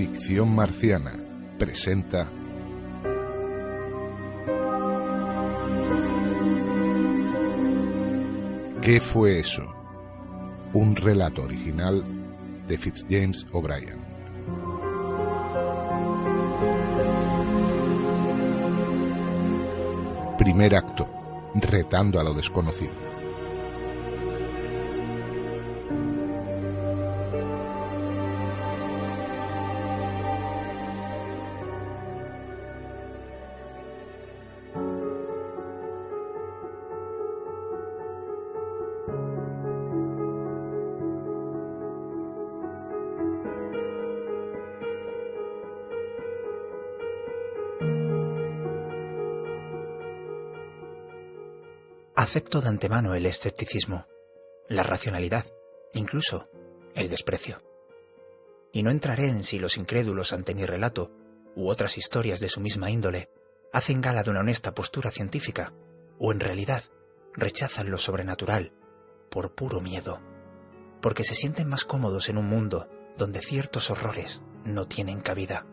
Ficción Marciana presenta ¿Qué fue eso? Un relato original de Fitzjames O'Brien. Primer acto, retando a lo desconocido. Acepto de antemano el escepticismo, la racionalidad, incluso el desprecio. Y no entraré en si los incrédulos ante mi relato, u otras historias de su misma índole, hacen gala de una honesta postura científica, o en realidad rechazan lo sobrenatural por puro miedo, porque se sienten más cómodos en un mundo donde ciertos horrores no tienen cabida.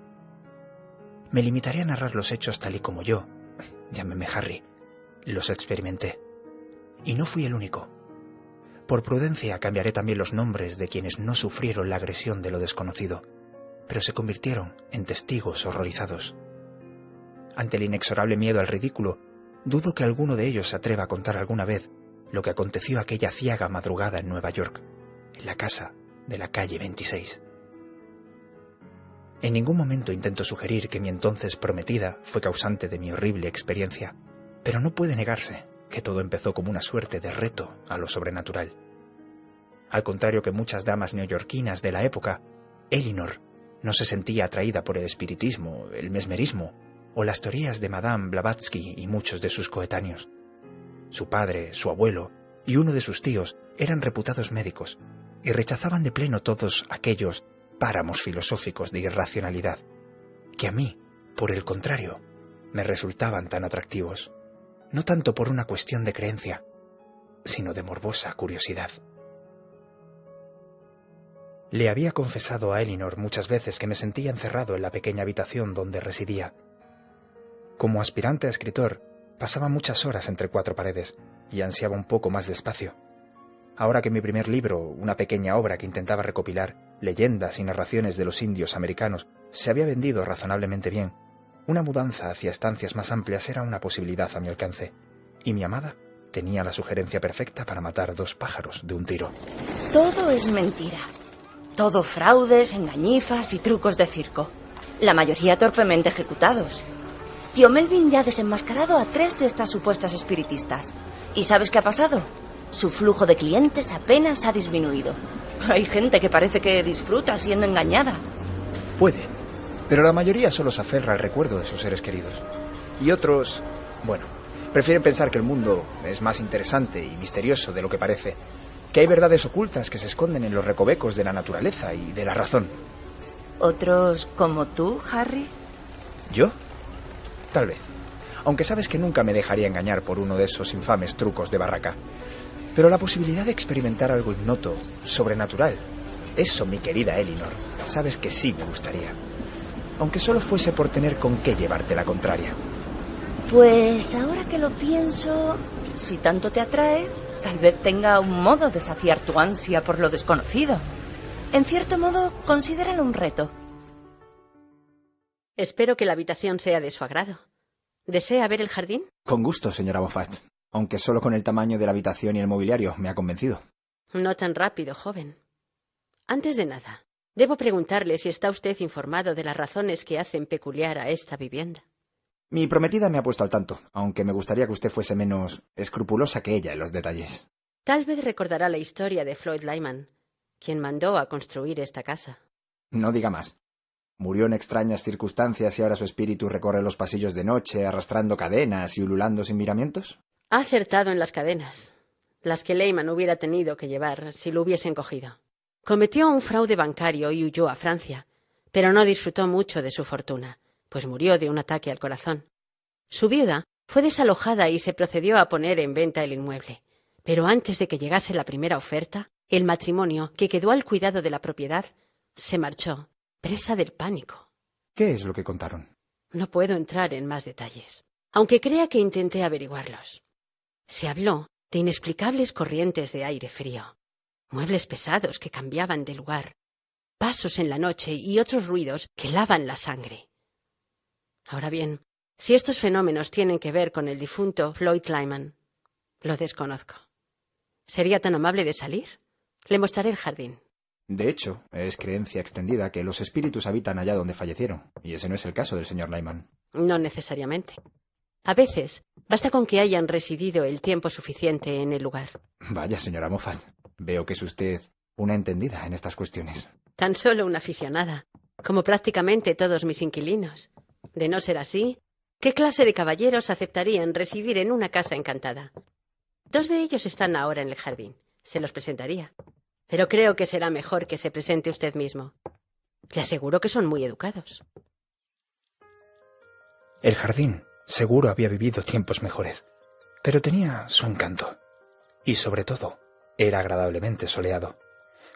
Me limitaré a narrar los hechos tal y como yo, llámeme Harry, los experimenté. Y no fui el único. Por prudencia cambiaré también los nombres de quienes no sufrieron la agresión de lo desconocido, pero se convirtieron en testigos horrorizados. Ante el inexorable miedo al ridículo, dudo que alguno de ellos se atreva a contar alguna vez lo que aconteció aquella ciega madrugada en Nueva York, en la casa de la calle 26. En ningún momento intento sugerir que mi entonces prometida fue causante de mi horrible experiencia, pero no puede negarse que todo empezó como una suerte de reto a lo sobrenatural. Al contrario que muchas damas neoyorquinas de la época, Elinor no se sentía atraída por el espiritismo, el mesmerismo o las teorías de Madame Blavatsky y muchos de sus coetáneos. Su padre, su abuelo y uno de sus tíos eran reputados médicos y rechazaban de pleno todos aquellos páramos filosóficos de irracionalidad, que a mí, por el contrario, me resultaban tan atractivos. No tanto por una cuestión de creencia, sino de morbosa curiosidad. Le había confesado a Elinor muchas veces que me sentía encerrado en la pequeña habitación donde residía. Como aspirante a escritor, pasaba muchas horas entre cuatro paredes y ansiaba un poco más de espacio. Ahora que mi primer libro, una pequeña obra que intentaba recopilar leyendas y narraciones de los indios americanos, se había vendido razonablemente bien, una mudanza hacia estancias más amplias era una posibilidad a mi alcance, y mi amada tenía la sugerencia perfecta para matar dos pájaros de un tiro. Todo es mentira. Todo fraudes, engañifas y trucos de circo. La mayoría torpemente ejecutados. Tío Melvin ya ha desenmascarado a 3 de estas supuestas espiritistas. ¿Y sabes qué ha pasado? Su flujo de clientes apenas ha disminuido. Hay gente que parece que disfruta siendo engañada. Puede. Pero la mayoría solo se aferra al recuerdo de sus seres queridos. Y otros, bueno, prefieren pensar que el mundo es más interesante y misterioso de lo que parece, que hay verdades ocultas que se esconden en los recovecos de la naturaleza y de la razón. ¿Otros como tú, Harry? ¿Yo? Tal vez. Aunque sabes que nunca me dejaría engañar por uno de esos infames trucos de barraca. Pero la posibilidad de experimentar algo ignoto, sobrenatural, eso, mi querida Elinor, sabes que sí me gustaría. Aunque solo fuese por tener con qué llevarte la contraria. Pues ahora que lo pienso, si tanto te atrae, tal vez tenga un modo de saciar tu ansia por lo desconocido. En cierto modo, considéralo un reto. Espero que la habitación sea de su agrado. ¿Desea ver el jardín? Con gusto, señora Moffat. Aunque solo con el tamaño de la habitación y el mobiliario me ha convencido. No tan rápido, joven. Antes de nada, debo preguntarle si está usted informado de las razones que hacen peculiar a esta vivienda. Mi prometida me ha puesto al tanto, aunque me gustaría que usted fuese menos escrupulosa que ella en los detalles. Tal vez recordará la historia de Floyd Lyman, quien mandó a construir esta casa. No diga más. Murió en extrañas circunstancias y ahora su espíritu recorre los pasillos de noche, arrastrando cadenas y ululando sin miramientos. Ha acertado en las cadenas, las que Lyman hubiera tenido que llevar si lo hubiesen cogido. Cometió un fraude bancario y huyó a Francia, pero no disfrutó mucho de su fortuna, pues murió de un ataque al corazón. Su viuda fue desalojada y se procedió a poner en venta el inmueble, pero antes de que llegase la primera oferta, el matrimonio, que quedó al cuidado de la propiedad, se marchó presa del pánico. ¿Qué es lo que contaron? No puedo entrar en más detalles, aunque crea que intenté averiguarlos. Se habló de inexplicables corrientes de aire frío, muebles pesados que cambiaban de lugar, pasos en la noche y otros ruidos que lavan la sangre. Ahora bien, si estos fenómenos tienen que ver con el difunto Floyd Lyman, lo desconozco. ¿Sería tan amable de salir? Le mostraré el jardín. De hecho, es creencia extendida que los espíritus habitan allá donde fallecieron, y ese no es el caso del señor Lyman. No necesariamente. A veces, basta con que hayan residido el tiempo suficiente en el lugar. Vaya, señora Moffat, veo que es usted una entendida en estas cuestiones. Tan solo una aficionada, como prácticamente todos mis inquilinos. De no ser así, ¿qué clase de caballeros aceptarían residir en una casa encantada? 2 de ellos están ahora en el jardín. Se los presentaría. Pero creo que será mejor que se presente usted mismo. Le aseguro que son muy educados. El jardín seguro había vivido tiempos mejores, pero tenía su encanto. Y sobre todo, era agradablemente soleado.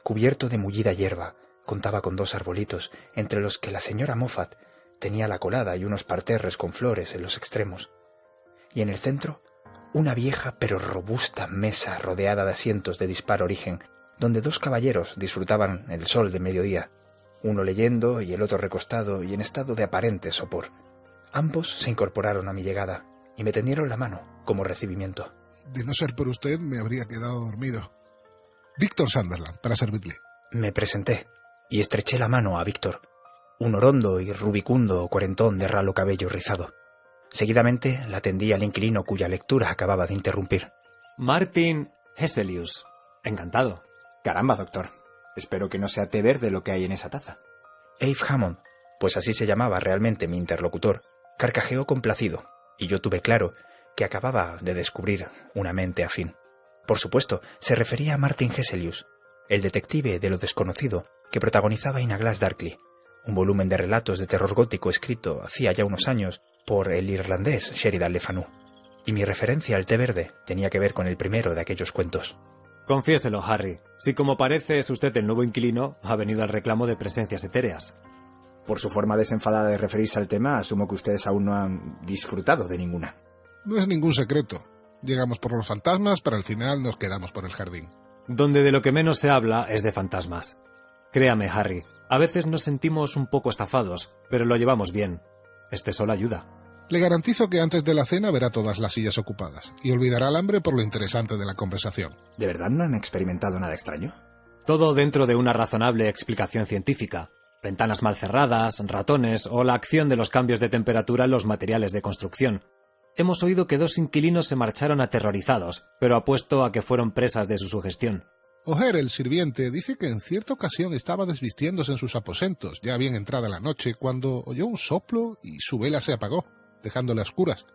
Cubierto de mullida hierba, contaba con 2 arbolitos, entre los que la señora Moffat tenía la colada y unos parterres con flores en los extremos. Y en el centro, una vieja pero robusta mesa rodeada de asientos de dispar origen, donde 2 caballeros disfrutaban el sol de mediodía, uno leyendo y el otro recostado y en estado de aparente sopor. Ambos se incorporaron a mi llegada y me tendieron la mano como recibimiento. De no ser por usted, me habría quedado dormido. Víctor Sunderland, para servirle. Me presenté y estreché la mano a Víctor, un orondo y rubicundo cuarentón de ralo cabello rizado. Seguidamente la tendí al inquilino cuya lectura acababa de interrumpir. Martin Hesselius. Encantado. Caramba, doctor. Espero que no sea té verde lo que hay en esa taza. Abe Hammond, pues así se llamaba realmente mi interlocutor, carcajeó complacido, y yo tuve claro que acababa de descubrir una mente afín. Por supuesto, se refería a Martin Hesselius, el detective de lo desconocido que protagonizaba In a Glass Darkly, un volumen de relatos de terror gótico escrito hacía ya unos años por el irlandés Sheridan Le Fanu. Y mi referencia al té verde tenía que ver con el primero de aquellos cuentos. Confiéselo, Harry. Si como parece es usted el nuevo inquilino, ha venido al reclamo de presencias etéreas. Por su forma desenfadada de referirse al tema, asumo que ustedes aún no han disfrutado de ninguna. No es ningún secreto. Llegamos por los fantasmas, pero al final nos quedamos por el jardín. Donde de lo que menos se habla es de fantasmas. Créame, Harry, a veces nos sentimos un poco estafados, pero lo llevamos bien. Este sol ayuda. Le garantizo que antes de la cena verá todas las sillas ocupadas y olvidará el hambre por lo interesante de la conversación. ¿De verdad no han experimentado nada extraño? Todo dentro de una razonable explicación científica. Ventanas mal cerradas, ratones o la acción de los cambios de temperatura en los materiales de construcción. Hemos oído que 2 inquilinos se marcharon aterrorizados, pero apuesto a que fueron presas de su sugestión. O'Hare, el sirviente, dice que en cierta ocasión estaba desvistiéndose en sus aposentos, ya bien entrada la noche, cuando oyó un soplo y su vela se apagó, dejándole a oscuras.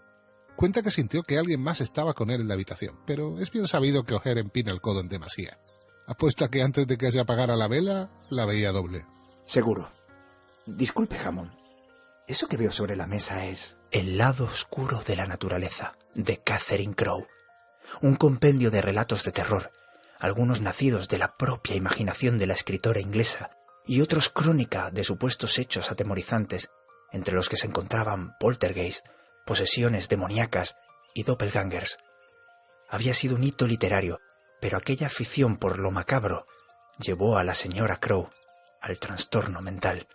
Cuenta que sintió que alguien más estaba con él en la habitación, pero es bien sabido que O'Hare empina el codo en demasía. Apuesto a que antes de que se apagara la vela, la veía doble. Seguro. Disculpe, Hammond. Eso que veo sobre la mesa es El lado oscuro de la naturaleza, de Catherine Crowe. Un compendio de relatos de terror, algunos nacidos de la propia imaginación de la escritora inglesa y otros crónica de supuestos hechos atemorizantes, entre los que se encontraban poltergeist, posesiones demoníacas y doppelgangers. Había sido un hito literario, pero aquella afición por lo macabro llevó a la señora Crowe al trastorno mental.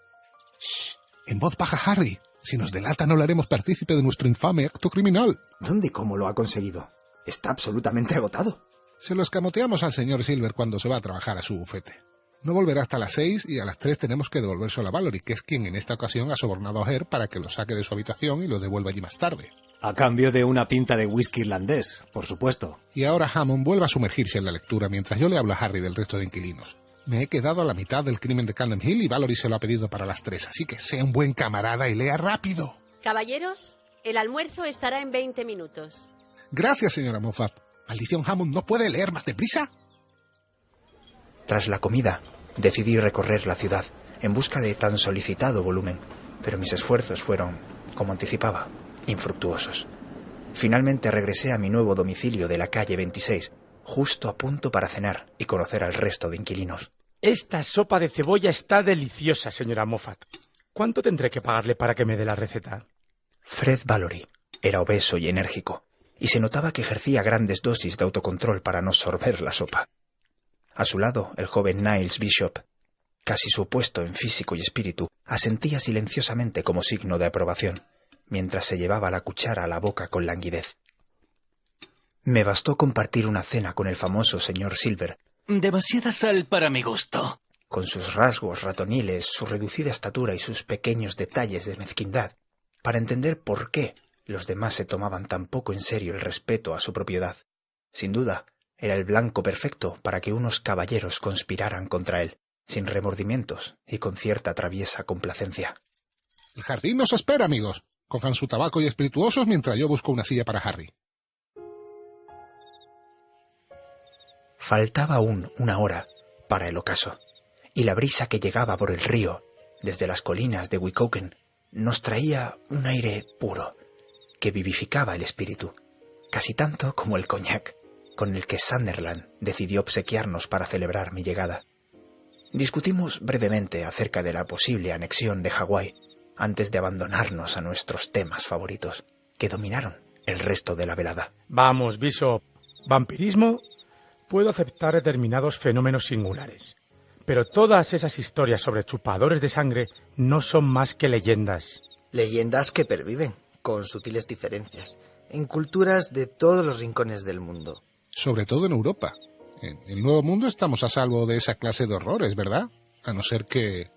¡Shh! En voz baja, Harry. Si nos delata no le haremos partícipe de nuestro infame acto criminal. ¿Dónde y cómo lo ha conseguido? Está absolutamente agotado. Se lo escamoteamos al señor Silver cuando se va a trabajar a su bufete. No volverá hasta las 6 y a las 3 tenemos que devolvérselo a Valerie, que es quien en esta ocasión ha sobornado a O'Hare para que lo saque de su habitación y lo devuelva allí más tarde. A cambio de una pinta de whisky irlandés, por supuesto. Y ahora Hammond vuelve a sumergirse en la lectura mientras yo le hablo a Harry del resto de inquilinos. Me he quedado a la mitad del crimen de Camden Hill y Valerie se lo ha pedido para las 3, así que sea un buen camarada y lea rápido. Caballeros, el almuerzo estará en 20 minutos. Gracias, señora Moffat. Maldición, Hammond, ¿no puede leer más deprisa? Tras la comida, decidí recorrer la ciudad en busca de tan solicitado volumen, pero mis esfuerzos fueron, como anticipaba, infructuosos. Finalmente regresé a mi nuevo domicilio de la calle 26, justo a punto para cenar y conocer al resto de inquilinos. Esta sopa de cebolla está deliciosa, señora Moffat. ¿Cuánto tendré que pagarle para que me dé la receta? Fred Valory era obeso y enérgico, y se notaba que ejercía grandes dosis de autocontrol para no sorber la sopa. A su lado, el joven Niles Bishop, casi su opuesto en físico y espíritu, asentía silenciosamente como signo de aprobación, mientras se llevaba la cuchara a la boca con languidez. Me bastó compartir una cena con el famoso señor Silver. Demasiada sal para mi gusto. Con sus rasgos ratoniles, su reducida estatura y sus pequeños detalles de mezquindad, para entender por qué los demás se tomaban tan poco en serio el respeto a su propiedad. Sin duda, era el blanco perfecto para que unos caballeros conspiraran contra él, sin remordimientos y con cierta traviesa complacencia. El jardín nos espera, amigos. Cojan su tabaco y espirituosos mientras yo busco una silla para Harry. Faltaba aún una hora para el ocaso, y la brisa que llegaba por el río, desde las colinas de Weehawken, nos traía un aire puro, que vivificaba el espíritu, casi tanto como el coñac, con el que Sunderland decidió obsequiarnos para celebrar mi llegada. Discutimos brevemente acerca de la posible anexión de Hawái, antes de abandonarnos a nuestros temas favoritos, que dominaron el resto de la velada. Vamos, Bishop. ¿Vampirismo? Puedo aceptar determinados fenómenos singulares, pero todas esas historias sobre chupadores de sangre no son más que leyendas. Leyendas que perviven, con sutiles diferencias, en culturas de todos los rincones del mundo. Sobre todo en Europa. En el Nuevo Mundo estamos a salvo de esa clase de horrores, ¿verdad? A no ser que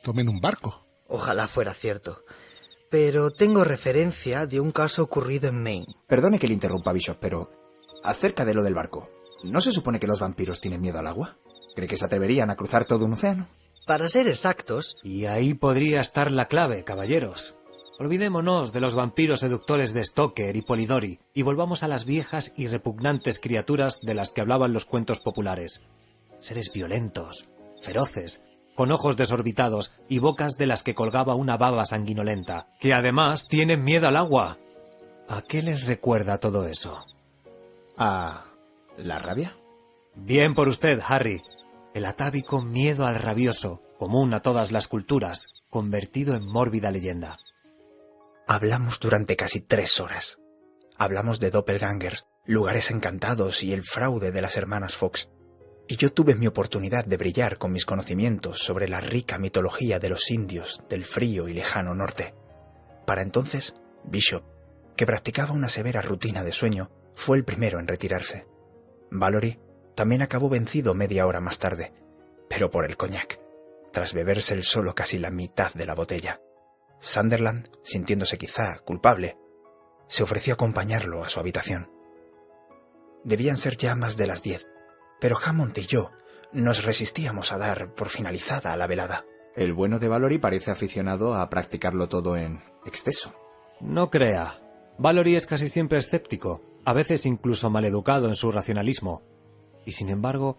tomen un barco. Ojalá fuera cierto. Pero tengo referencia de un caso ocurrido en Maine. Perdone que le interrumpa, Bishop, pero acerca de lo del barco, ¿no se supone que los vampiros tienen miedo al agua? ¿Cree que se atreverían a cruzar todo un océano? Para ser exactos... Y ahí podría estar la clave, caballeros. Olvidémonos de los vampiros seductores de Stoker y Polidori y volvamos a las viejas y repugnantes criaturas de las que hablaban los cuentos populares. Seres violentos, feroces, con ojos desorbitados y bocas de las que colgaba una baba sanguinolenta, que además tienen miedo al agua. ¿A qué les recuerda todo eso? ¿A la rabia? Bien por usted, Harry. El atávico miedo al rabioso, común a todas las culturas, convertido en mórbida leyenda. Hablamos durante casi 3 horas. Hablamos de doppelgangers, lugares encantados y el fraude de las hermanas Fox. Y yo tuve mi oportunidad de brillar con mis conocimientos sobre la rica mitología de los indios del frío y lejano norte. Para entonces, Bishop, que practicaba una severa rutina de sueño, fue el primero en retirarse. Valory también acabó vencido media hora más tarde, pero por el coñac, tras beberse él solo casi la mitad de la botella. Sunderland, sintiéndose quizá culpable, se ofreció a acompañarlo a su habitación. Debían ser ya más de las 10, pero Hammond y yo nos resistíamos a dar por finalizada a la velada. El bueno de Valory parece aficionado a practicarlo todo en exceso. No crea. Valory es casi siempre escéptico, a veces incluso maleducado en su racionalismo. Y sin embargo,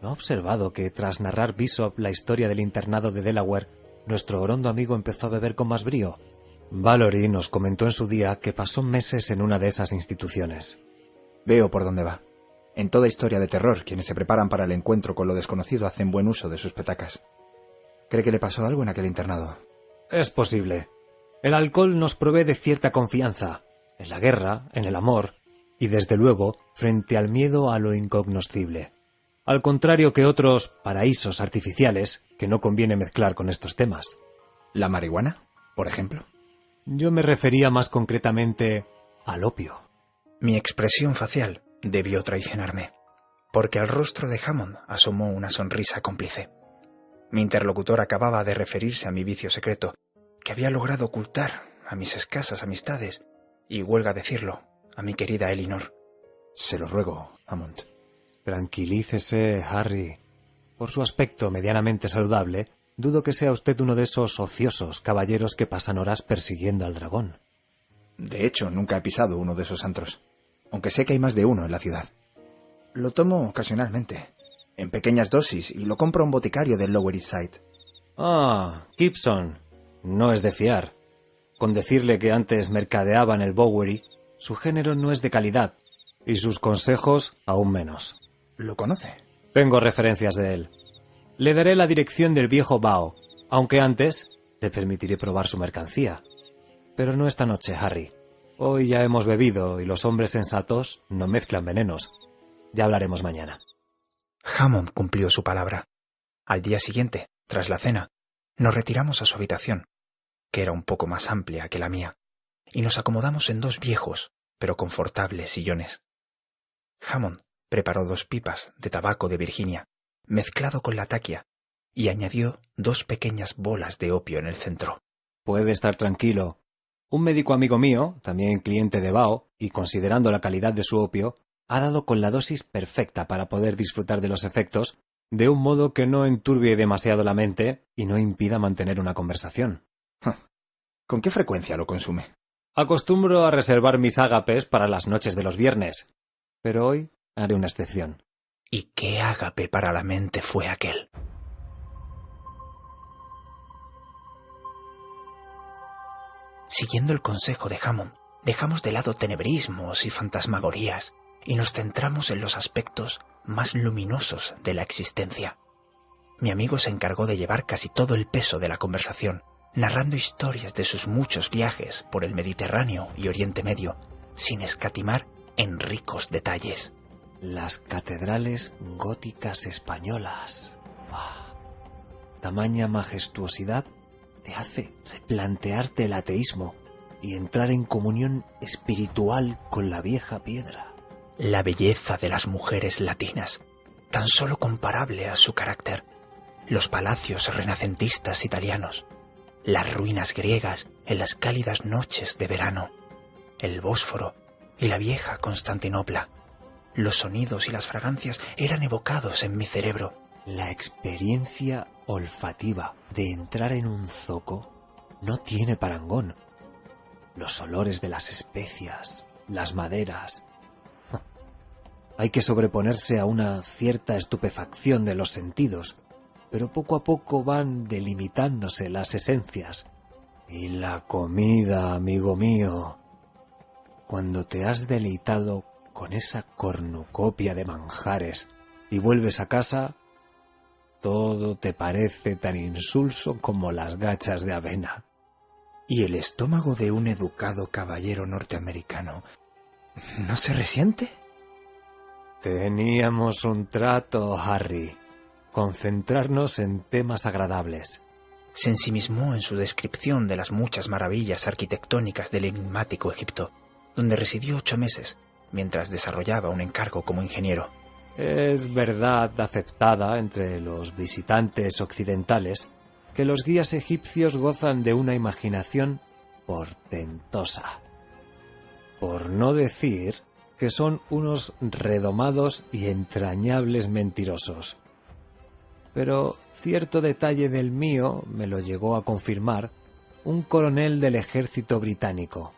¿no ha observado que tras narrar Bishop la historia del internado de Delaware, nuestro orondo amigo empezó a beber con más brío? Valory nos comentó en su día que pasó meses en una de esas instituciones. Veo por dónde va. En toda historia de terror, quienes se preparan para el encuentro con lo desconocido hacen buen uso de sus petacas. ¿Cree que le pasó algo en aquel internado? Es posible. El alcohol nos provee de cierta confianza, en la guerra, en el amor, y desde luego, frente al miedo a lo incognoscible. Al contrario que otros paraísos artificiales que no conviene mezclar con estos temas. ¿La marihuana, por ejemplo? Yo me refería más concretamente al opio. Mi expresión facial debió traicionarme, porque al rostro de Hammond asomó una sonrisa cómplice. Mi interlocutor acababa de referirse a mi vicio secreto, que había logrado ocultar a mis escasas amistades, y huelga decirlo, a mi querida Elinor. Se lo ruego, Hammond. Tranquilícese, Harry. Por su aspecto medianamente saludable, dudo que sea usted uno de esos ociosos caballeros que pasan horas persiguiendo al dragón. De hecho, nunca he pisado uno de esos antros, aunque sé que hay más de uno en la ciudad. Lo tomo ocasionalmente, en pequeñas dosis, y lo compro a un boticario del Lower East Side. Ah, Gibson. No es de fiar. Con decirle que antes mercadeaba en el Bowery, su género no es de calidad, y sus consejos aún menos. ¿Lo conoce? Tengo referencias de él. Le daré la dirección del viejo Bao, aunque antes te permitiré probar su mercancía. Pero no esta noche, Harry. Hoy ya hemos bebido y los hombres sensatos no mezclan venenos. Ya hablaremos mañana. Hammond cumplió su palabra. Al día siguiente, tras la cena, nos retiramos a su habitación, que era un poco más amplia que la mía, y nos acomodamos en 2 viejos, pero confortables sillones. Hammond preparó 2 pipas de tabaco de Virginia, mezclado con la taquia, y añadió 2 pequeñas bolas de opio en el centro. Puede estar tranquilo. Un médico amigo mío, también cliente de Bao, y considerando la calidad de su opio, ha dado con la dosis perfecta para poder disfrutar de los efectos de un modo que no enturbie demasiado la mente y no impida mantener una conversación. ¿Con qué frecuencia lo consume? Acostumbro a reservar mis ágapes para las noches de los viernes, pero hoy haré una excepción. ¿Y qué ágape para la mente fue aquel? Siguiendo el consejo de Hammond, dejamos de lado tenebrismos y fantasmagorías y nos centramos en los aspectos más luminosos de la existencia. Mi amigo se encargó de llevar casi todo el peso de la conversación, narrando historias de sus muchos viajes por el Mediterráneo y Oriente Medio, sin escatimar en ricos detalles. Las catedrales góticas españolas. Tamaña majestuosidad te hace replantearte el ateísmo y entrar en comunión espiritual con la vieja piedra. La belleza de las mujeres latinas, tan solo comparable a su carácter. Los palacios renacentistas italianos, las ruinas griegas en las cálidas noches de verano, el Bósforo y la vieja Constantinopla. Los sonidos y las fragancias eran evocados en mi cerebro. La experiencia olfativa de entrar en un zoco no tiene parangón. Los olores de las especias, las maderas. Hay que sobreponerse a una cierta estupefacción de los sentidos, pero poco a poco van delimitándose las esencias. Y la comida, amigo mío. Cuando te has deleitado con esa cornucopia de manjares y vuelves a casa, todo te parece tan insulso como las gachas de avena. ¿Y el estómago de un educado caballero norteamericano no se resiente? Teníamos un trato, Harry. Concentrarnos en temas agradables. Se ensimismó en su descripción de las muchas maravillas arquitectónicas del enigmático Egipto, donde residió 8 meses, mientras desarrollaba un encargo como ingeniero. Es verdad aceptada entre los visitantes occidentales que los guías egipcios gozan de una imaginación portentosa. Por no decir que son unos redomados y entrañables mentirosos. Pero cierto detalle del mío me lo llegó a confirmar un coronel del ejército británico.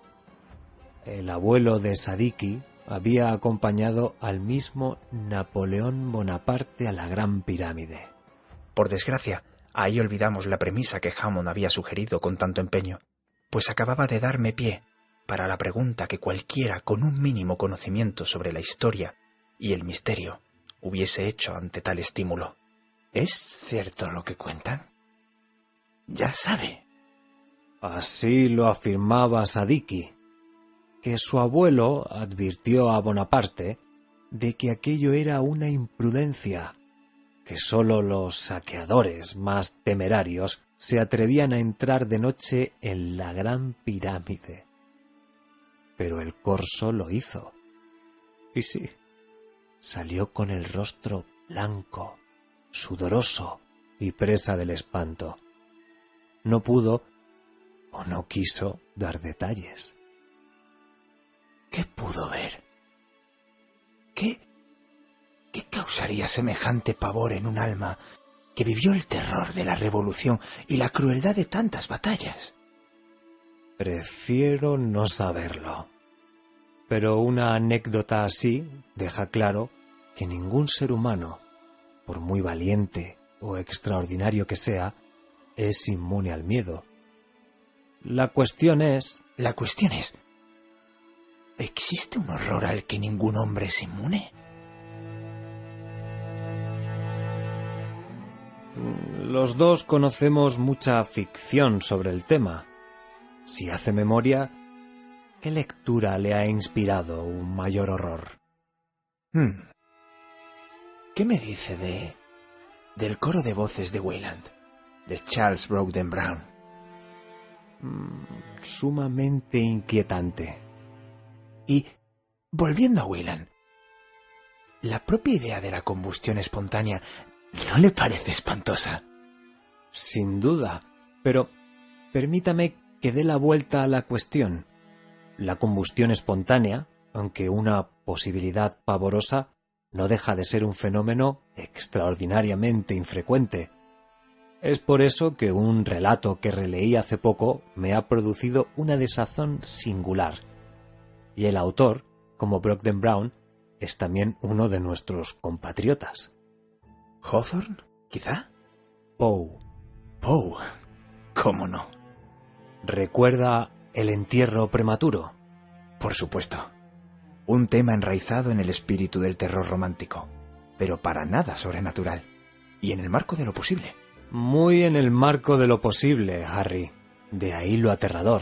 El abuelo de Sadiki había acompañado al mismo Napoleón Bonaparte a la Gran Pirámide. Por desgracia, ahí olvidamos la premisa que Hammond había sugerido con tanto empeño, pues acababa de darme pie para la pregunta que cualquiera con un mínimo conocimiento sobre la historia y el misterio hubiese hecho ante tal estímulo. ¿Es cierto lo que cuentan? Ya sabe. Así lo afirmaba Sadiki, que su abuelo advirtió a Bonaparte de que aquello era una imprudencia, que sólo los saqueadores más temerarios se atrevían a entrar de noche en la Gran Pirámide. Pero el corso lo hizo. Y sí, salió con el rostro blanco, sudoroso y presa del espanto. No pudo o no quiso dar detalles. ¿Qué pudo ver? ¿Qué causaría semejante pavor en un alma que vivió el terror de la revolución y la crueldad de tantas batallas? Prefiero no saberlo. Pero una anécdota así deja claro que ningún ser humano, por muy valiente o extraordinario que sea, es inmune al miedo. La cuestión es... ¿Existe un horror al que ningún hombre es inmune? Los dos conocemos mucha ficción sobre el tema. Si hace memoria, ¿qué lectura le ha inspirado un mayor horror? ¿Qué me dice del coro de voces de Wayland, de Charles Brockden Brown? Sumamente inquietante. Y, volviendo a Wayland, la propia idea de la combustión espontánea ¿no le parece espantosa? Sin duda, pero permítame que dé la vuelta a la cuestión. La combustión espontánea, aunque una posibilidad pavorosa, no deja de ser un fenómeno extraordinariamente infrecuente. Es por eso que un relato que releí hace poco me ha producido una desazón singular. Y el autor, como Brockden Brown, es también uno de nuestros compatriotas. ¿Hawthorne, quizá? Poe. Poe. ¿Cómo no? ¿Recuerda El entierro prematuro? Por supuesto. Un tema enraizado en el espíritu del terror romántico, pero para nada sobrenatural, y en el marco de lo posible. Muy en el marco de lo posible, Harry. De ahí lo aterrador.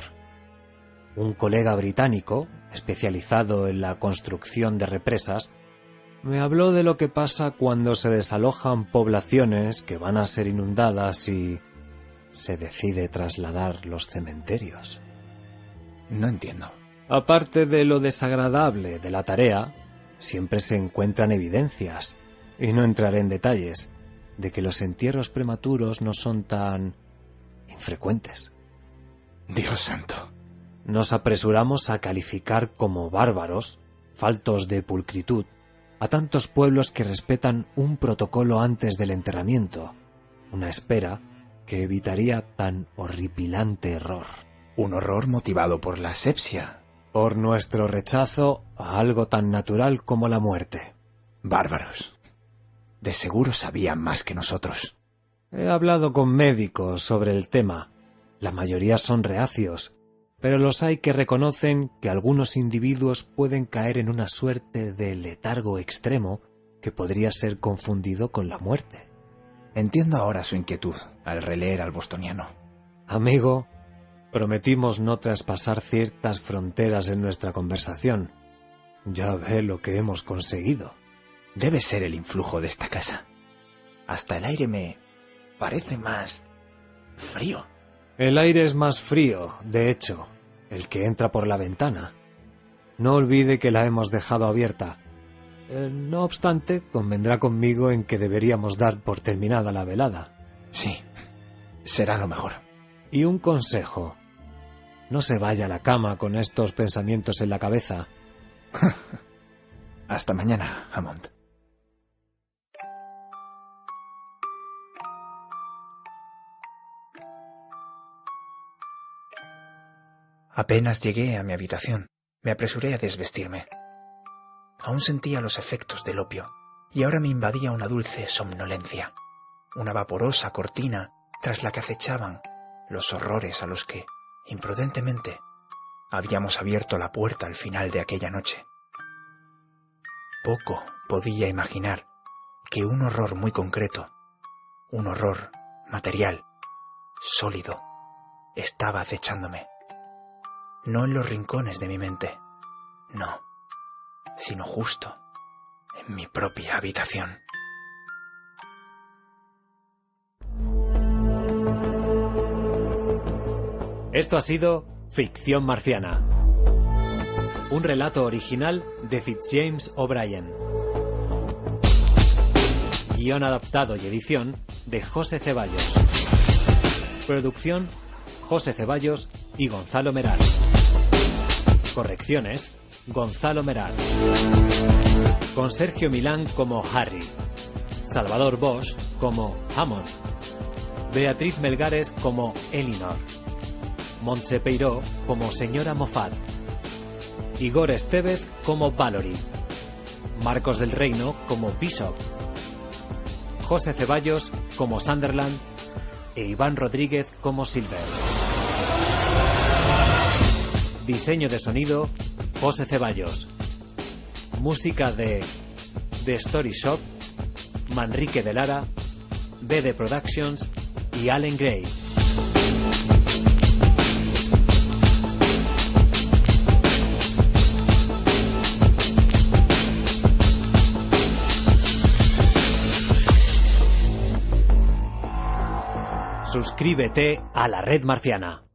Un colega británico, especializado en la construcción de represas, me habló de lo que pasa cuando se desalojan poblaciones que van a ser inundadas y se decide trasladar los cementerios. No entiendo. Aparte de lo desagradable de la tarea, siempre se encuentran evidencias, y no entraré en detalles, de que los entierros prematuros no son tan infrecuentes. Dios santo. Nos apresuramos a calificar como bárbaros, faltos de pulcritud, a tantos pueblos que respetan un protocolo antes del enterramiento, una espera que evitaría tan horripilante error. Un horror motivado por la asepsia. Por nuestro rechazo a algo tan natural como la muerte. Bárbaros. De seguro sabían más que nosotros. He hablado con médicos sobre el tema. La mayoría son reacios, pero los hay que reconocen que algunos individuos pueden caer en una suerte de letargo extremo que podría ser confundido con la muerte. Entiendo ahora su inquietud al releer al bostoniano. Amigo, prometimos no traspasar ciertas fronteras en nuestra conversación. Ya ve lo que hemos conseguido. Debe ser el influjo de esta casa. Hasta el aire me parece más frío. El aire es más frío, de hecho, el que entra por la ventana. No olvide que la hemos dejado abierta. No obstante, convendrá conmigo en que deberíamos dar por terminada la velada. Sí, será lo mejor. Y un consejo. No se vaya a la cama con estos pensamientos en la cabeza. Hasta mañana, Hammond. Apenas llegué a mi habitación, me apresuré a desvestirme. Aún sentía los efectos del opio, y ahora me invadía una dulce somnolencia, una vaporosa cortina tras la que acechaban los horrores a los que, imprudentemente, habíamos abierto la puerta al final de aquella noche. Poco podía imaginar que un horror muy concreto, un horror material, sólido, estaba acechándome. No en los rincones de mi mente, no, sino justo en mi propia habitación. Esto ha sido Ficción Marciana, un relato original de Fitzjames O'Brien. Guión adaptado y edición de José Ceballos. Producción José Ceballos y Gonzalo Meral. Correcciones Gonzalo Meral. Con Sergio Milán como Harry, Salvador Bosch como Hammond, Beatriz Melgares como Elinor, Montse Peiró como señora Moffat, Igor Estevez como Valory, Marcos del Reino como Bishop, José Ceballos como Sunderland e Iván Rodríguez como Silver. Diseño de sonido José Ceballos. Música de The Story Shop, Manrique de Lara BD Productions y Allen Gray. Suscríbete a la Red Marciana.